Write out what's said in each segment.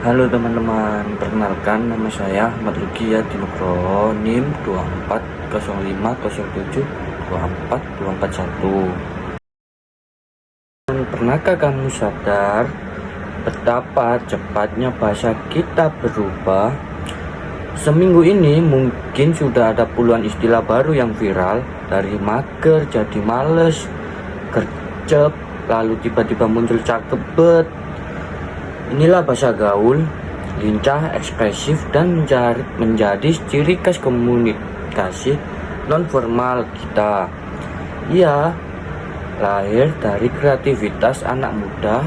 Halo teman-teman, perkenalkan nama saya Ahmad Lukia di Nugroho, NIM 240507244241. Pernahkah kamu sadar betapa cepatnya bahasa kita berubah? Seminggu ini mungkin sudah ada puluhan istilah baru yang viral, dari mager jadi males, gercep, lalu tiba-tiba muncul cakebet. Inilah bahasa gaul, lincah, ekspresif, dan menjadi ciri khas komunikasi non-formal kita. Ia lahir dari kreativitas anak muda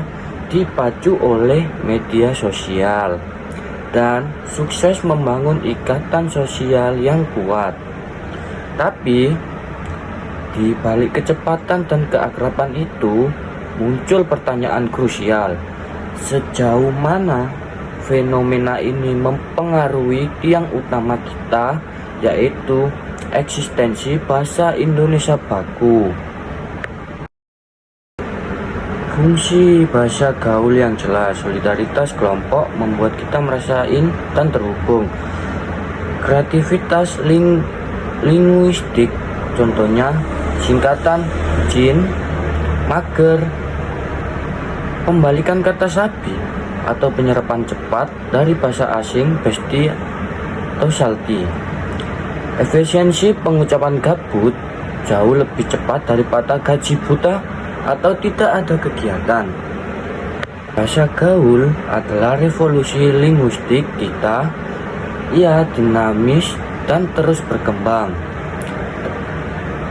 dipacu oleh media sosial dan sukses membangun ikatan sosial yang kuat. Tapi di balik kecepatan dan keakraban itu muncul pertanyaan krusial. Sejauh mana fenomena ini mempengaruhi tiang utama kita, yaitu eksistensi bahasa Indonesia baku. Fungsi bahasa gaul yang jelas, solidaritas kelompok membuat kita merasain dan terhubung. Kreativitas linguistik, contohnya singkatan jin, mager, pembalikan kata sapi, atau penyerapan cepat dari bahasa asing besti atau salty. Efisiensi pengucapan gabut jauh lebih cepat daripada gaji buta atau tidak ada kegiatan. Bahasa gaul adalah revolusi linguistik kita. Ia dinamis dan terus berkembang.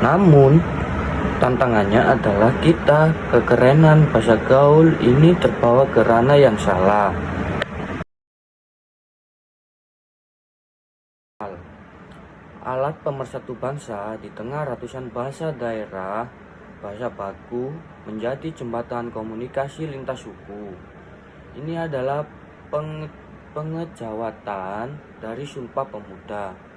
Namun tantangannya adalah kekerenan bahasa gaul ini terbawa ke ranah yang salah. Alat pemersatu bangsa di tengah ratusan bahasa daerah, bahasa baku menjadi jembatan komunikasi lintas suku. Ini adalah pengejawatan dari Sumpah Pemuda.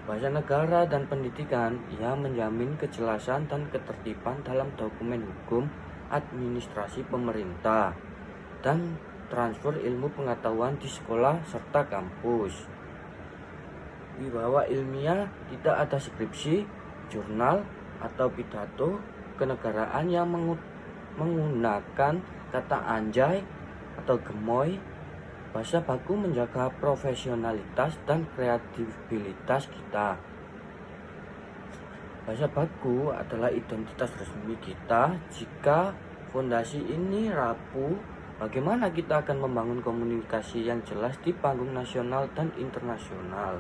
Bahasa negara dan pendidikan, ia menjamin kejelasan dan ketertiban dalam dokumen hukum, administrasi pemerintah, dan transfer ilmu pengetahuan di sekolah serta kampus. Wibawa ilmiah, tidak ada skripsi, jurnal, atau pidato kenegaraan yang menggunakan kata anjay atau gemoy. Bahasa baku menjaga profesionalitas dan kreativitas kita. Bahasa baku adalah identitas resmi kita. Jika fondasi ini rapuh, bagaimana kita akan membangun komunikasi yang jelas di panggung nasional dan internasional?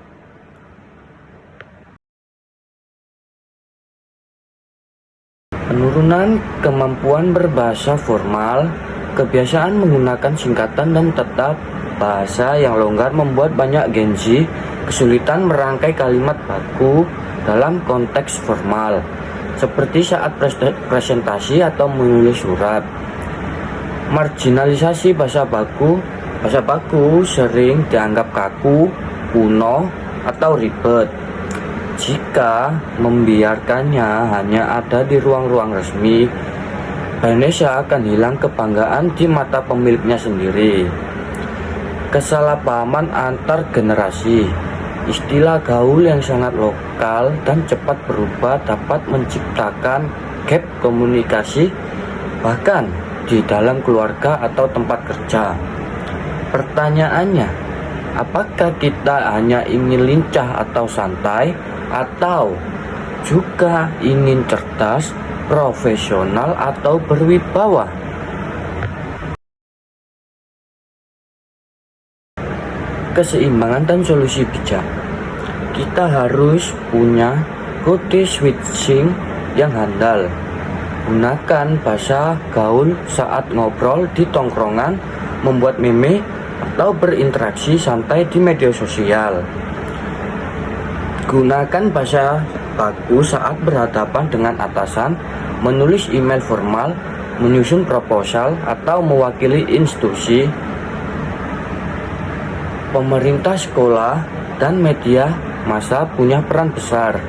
Penurunan kemampuan berbahasa formal, kebiasaan menggunakan singkatan dan tata bahasa yang longgar membuat banyak Gen Z kesulitan merangkai kalimat baku dalam konteks formal, seperti saat presentasi atau menulis surat. Marginalisasi bahasa baku sering dianggap kaku, kuno, atau ribet. Jika membiarkannya hanya ada di ruang-ruang resmi, Indonesia akan hilang kebanggaan di mata pemiliknya sendiri. Kesalahpahaman antar generasi, istilah gaul yang sangat lokal dan cepat berubah dapat menciptakan gap komunikasi bahkan di dalam keluarga atau tempat kerja. Pertanyaannya, apakah kita hanya ingin lincah atau santai, atau juga ingin cerdas, profesional, atau berwibawa? Keseimbangan dan solusi bijak. Kita harus punya kode switching yang handal. Gunakan bahasa gaul saat ngobrol di tongkrongan, membuat meme, atau berinteraksi santai di media sosial. Gunakan bahasa baku saat berhadapan dengan atasan, menulis email formal, menyusun proposal, atau mewakili institusi. Pemerintah, sekolah, dan media massa punya peran besar.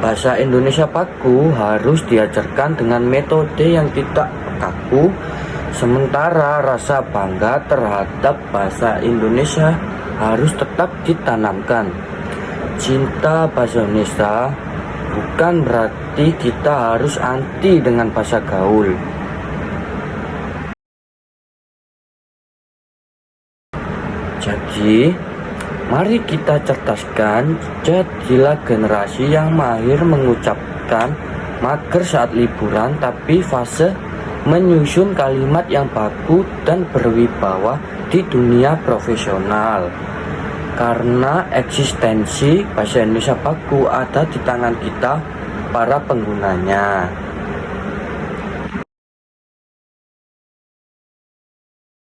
Bahasa Indonesia baku harus diajarkan dengan metode yang tidak kaku, Sementara rasa bangga terhadap bahasa Indonesia harus tetap ditanamkan. Cinta bahasa Indonesia bukan berarti kita harus anti dengan bahasa gaul. Jadi, mari kita cerdaskan, jadilah generasi yang mahir mengucapkan mager saat liburan, tapi fase menyusun kalimat yang baku dan berwibawa di dunia profesional. Karena eksistensi bahasa Indonesia baku ada di tangan kita, para penggunanya.